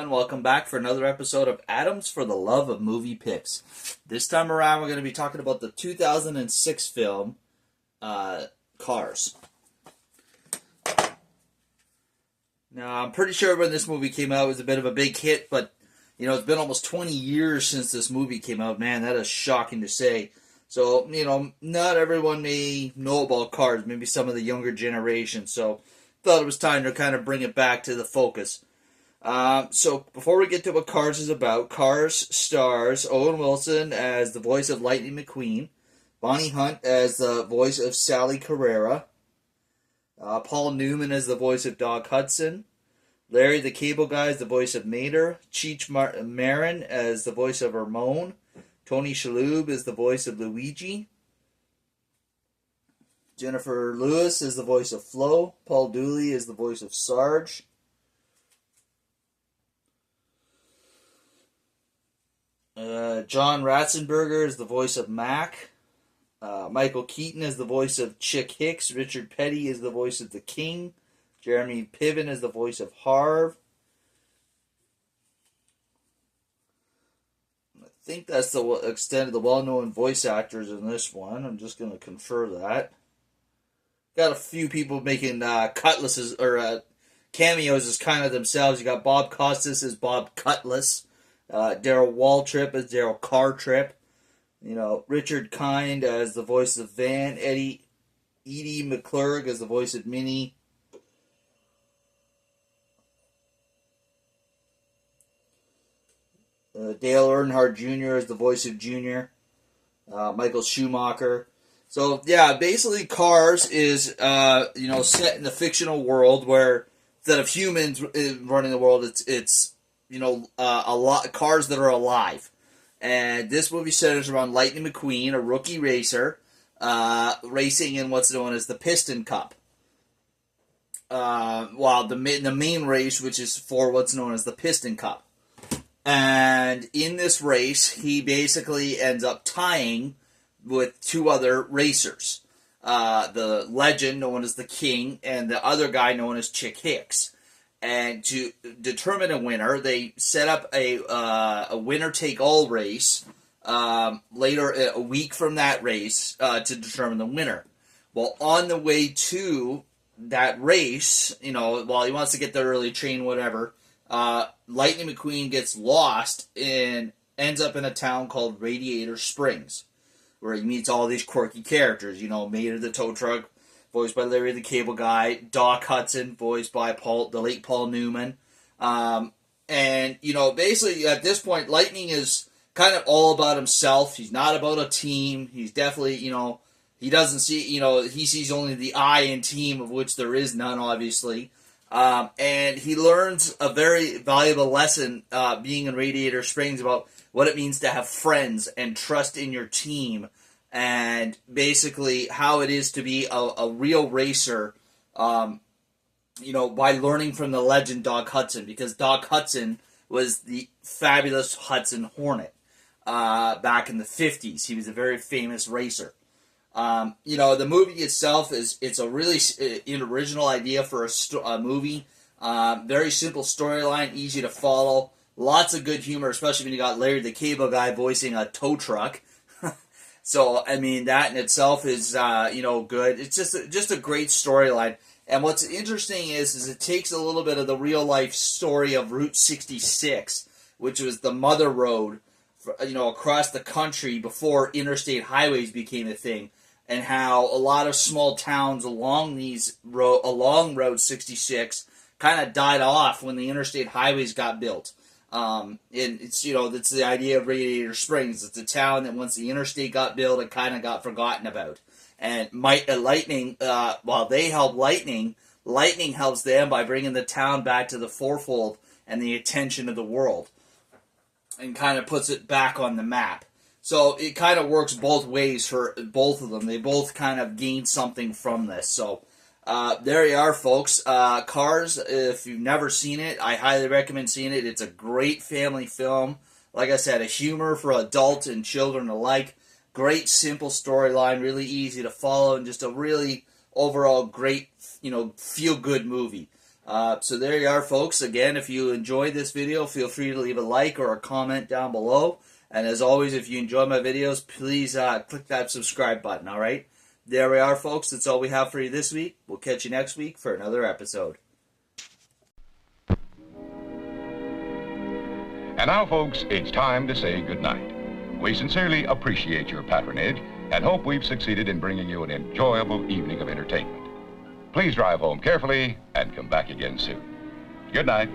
gentlemen, welcome back for another episode of Atoms for the Love of Movie Picks. This time around, we're going to be talking about the 2006 film, Cars. Now, I'm pretty sure when this movie came out, it was a bit of a big hit, but, it's been almost 20 years since this movie came out. Man, that is shocking to say. So, not everyone may know about Cars, maybe some of the younger generation, so thought it was time to kind of bring it back to the focus. So before we get to what Cars is about, Cars stars Owen Wilson as the voice of Lightning McQueen, Bonnie Hunt as the voice of Sally Carrera, Paul Newman as the voice of Doc Hudson, Larry the Cable Guy as the voice of Mater, Cheech Marin as the voice of Ramon, Tony Shalhoub as the voice of Luigi, Jennifer Lewis is the voice of Flo, Paul Dooley is the voice of Sarge, John Ratzenberger is the voice of Mac. Michael Keaton is the voice of Chick Hicks. Richard Petty is the voice of the King. Jeremy Piven is the voice of Harv. I think that's the extent of the well-known voice actors in this one. I'm just going to confer that. Got a few people making cutlasses or cameos as kind of themselves. You got Bob Costas as Bob Cutlass. Daryl Waltrip as Daryl Cartrip. Richard Kind as the voice of Van. Edie McClurg as the voice of Minnie. Dale Earnhardt Jr. as the voice of Junior. Michael Schumacher. So, yeah, basically Cars is, set in the fictional world where instead of humans running the world, it's a lot cars that are alive. And this movie centers around Lightning McQueen, a rookie racer, racing in what's known as the Piston Cup. While the main race, which is for what's known as the Piston Cup. And in this race, he basically ends up tying with two other racers. The legend, known as the King, and the other guy known as Chick Hicks. And to determine a winner, they set up a winner-take-all race later, a week from that race, to determine the winner. Well, on the way to that race, while he wants to get there early, train, whatever, Lightning McQueen gets lost and ends up in a town called Radiator Springs, where he meets all these quirky characters. Mater the tow truck, voiced by Larry the Cable Guy, Doc Hudson, voiced by the late Paul Newman. Basically at this point, Lightning is kind of all about himself. He's not about a team. He's definitely, he doesn't see, he sees only the I in team, of which there is none, obviously. And he learns a very valuable lesson being in Radiator Springs about what it means to have friends and trust in your team. And basically how it is to be a real racer, by learning from the legend Doc Hudson, because Doc Hudson was the fabulous Hudson Hornet back in the 50s. He was a very famous racer. The movie itself it's a really original idea for a movie. Very simple storyline, easy to follow. Lots of good humor, especially when you got Larry the Cable Guy voicing a tow truck. So, that in itself is, good. It's just a great storyline. And what's interesting is it takes a little bit of the real-life story of Route 66, which was the mother road, across the country before interstate highways became a thing, and how a lot of small towns along along Route 66 kind of died off when the interstate highways got built. And it's the idea of Radiator Springs. It's a town that once the interstate got built, it kind of got forgotten about. And Lightning, while they help Lightning helps them by bringing the town back to the forefold and the attention of the world, and kind of puts it back on the map. So it kind of works both ways for both of them. They both kind of gain something from this. So there you are, folks. Cars, if you've never seen it, I highly recommend seeing it. It's a great family film. Like I said, a humor for adults and children alike. Great, simple storyline, really easy to follow, and just a really overall great, feel-good movie. So there you are, folks. Again, if you enjoyed this video, feel free to leave a like or a comment down below. And as always, if you enjoy my videos, please click that subscribe button, all right? There we are, folks. That's all we have for you this week. We'll catch you next week for another episode. And now, folks, it's time to say goodnight. We sincerely appreciate your patronage and hope we've succeeded in bringing you an enjoyable evening of entertainment. Please drive home carefully and come back again soon. Good night.